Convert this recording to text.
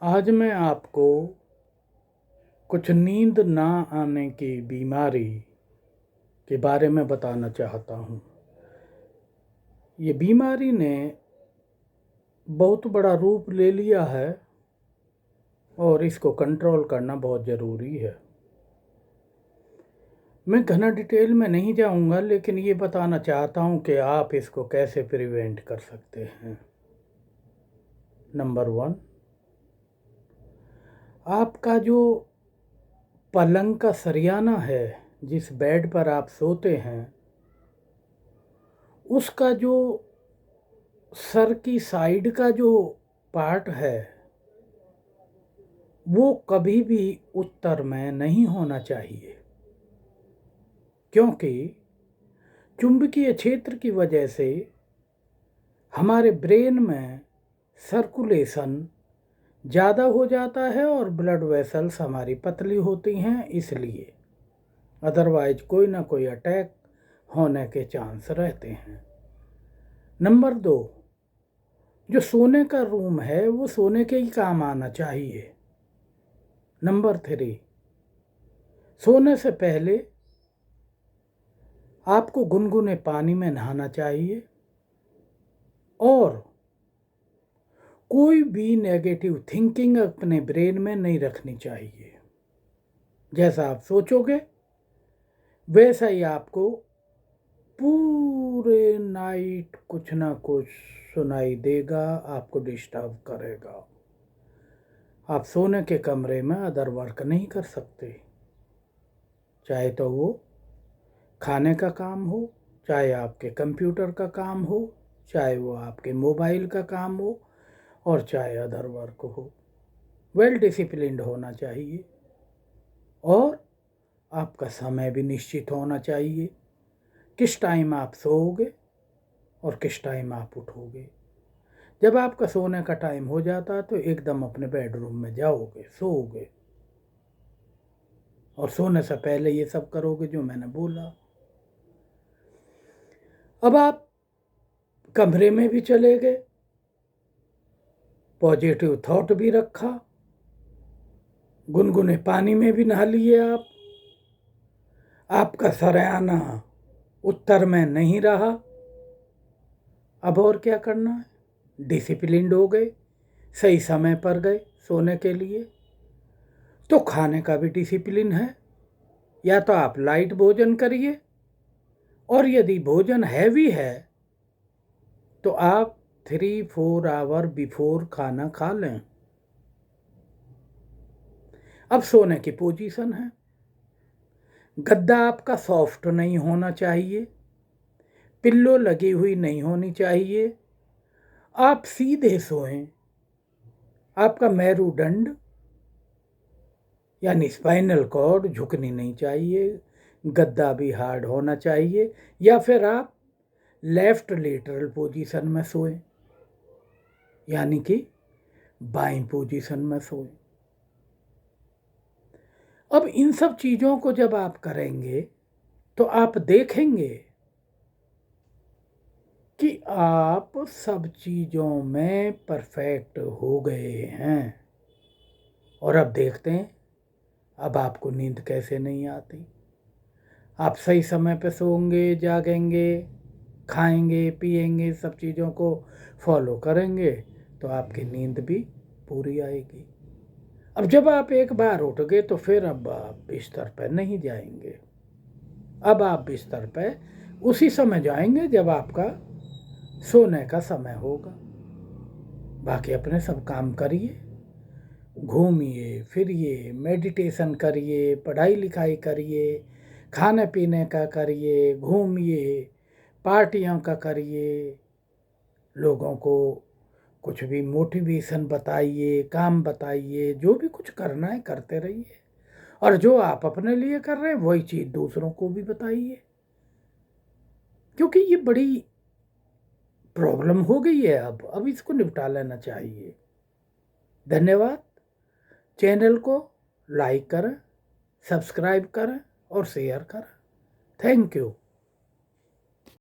आज मैं आपको कुछ नींद ना आने की बीमारी के बारे में बताना चाहता हूँ। ये बीमारी ने बहुत बड़ा रूप ले लिया है और इसको कंट्रोल करना बहुत ज़रूरी है। मैं घना डिटेल में नहीं जाऊँगा, लेकिन ये बताना चाहता हूँ कि आप इसको कैसे प्रिवेंट कर सकते हैं। नंबर 1, आपका जो पलंग का सरियाना है, जिस बेड पर आप सोते हैं, उसका जो सर की साइड का जो पार्ट है वो कभी भी उत्तर में नहीं होना चाहिए, क्योंकि चुंबकीय क्षेत्र की वजह से हमारे ब्रेन में सर्कुलेशन ज़्यादा हो जाता है और ब्लड वेसल्स हमारी पतली होती हैं, इसलिए अदरवाइज कोई ना कोई अटैक होने के चांस रहते हैं। नंबर 2, जो सोने का रूम है वो सोने के ही काम आना चाहिए। नंबर 3, सोने से पहले आपको गुनगुने पानी में नहाना चाहिए और कोई भी नेगेटिव थिंकिंग अपने ब्रेन में नहीं रखनी चाहिए। जैसा आप सोचोगे वैसा ही आपको पूरे नाइट कुछ ना कुछ सुनाई देगा, आपको डिस्टर्ब करेगा। आप सोने के कमरे में अदर वर्क नहीं कर सकते, चाहे तो वो खाने का काम हो, चाहे आपके कंप्यूटर का काम हो, चाहे वो आपके मोबाइल का काम हो और चाहे अदर वर्क हो। वेल डिसिप्लिन्ड होना चाहिए और आपका समय भी निश्चित होना चाहिए, किस टाइम आप सोओगे और किस टाइम आप उठोगे। जब आपका सोने का टाइम हो जाता है तो एकदम अपने बेडरूम में जाओगे, सोओगे और सोने से पहले ये सब करोगे जो मैंने बोला। अब आप कमरे में भी चले गए, पॉजिटिव थॉट भी रखा, गुनगुने पानी में भी नहा लिए आपका सराहना उत्तर में नहीं रहा। अब और क्या करना है? डिसिप्लिन्ड हो गए, सही समय पर गए सोने के लिए, तो खाने का भी डिसिप्लिन है। या तो आप लाइट भोजन करिए और यदि भोजन हैवी है तो आप 3-4 आवर बिफोर खाना खा लें। अब सोने की पोजीशन है, गद्दा आपका सॉफ्ट नहीं होना चाहिए, पिल्लो लगी हुई नहीं होनी चाहिए, आप सीधे सोएं। आपका मेरुदंड यानी स्पाइनल कॉर्ड झुकनी नहीं चाहिए, गद्दा भी हार्ड होना चाहिए, या फिर आप लेफ्ट लेटरल पोजीशन में सोएं, यानी कि बाईं पोजीशन में सोएं। अब इन सब चीज़ों को जब आप करेंगे तो आप देखेंगे कि आप सब चीज़ों में परफेक्ट हो गए हैं। और अब देखते हैं अब आपको नींद कैसे नहीं आती। आप सही समय पे सोएंगे, जागेंगे, खाएंगे, पिएंगे, सब चीज़ों को फॉलो करेंगे तो आपकी नींद भी पूरी आएगी। अब जब आप एक बार उठ गए तो फिर अब आप बिस्तर पर नहीं जाएंगे। अब आप बिस्तर पर उसी समय जाएंगे जब आपका सोने का समय होगा। बाकी अपने सब काम करिए, घूमिए फिरिए, मेडिटेशन करिए, पढ़ाई लिखाई करिए, खाने पीने का करिए, घूमिए, पार्टियों का करिए, लोगों को कुछ भी मोटिवेशन बताइए, काम बताइए, जो भी कुछ करना है करते रहिए। और जो आप अपने लिए कर रहे हैं वही चीज़ दूसरों को भी बताइए, क्योंकि ये बड़ी प्रॉब्लम हो गई है। अब इसको निपटा लेना चाहिए। धन्यवाद। चैनल को लाइक करें, सब्सक्राइब करें और शेयर करें। Thank you.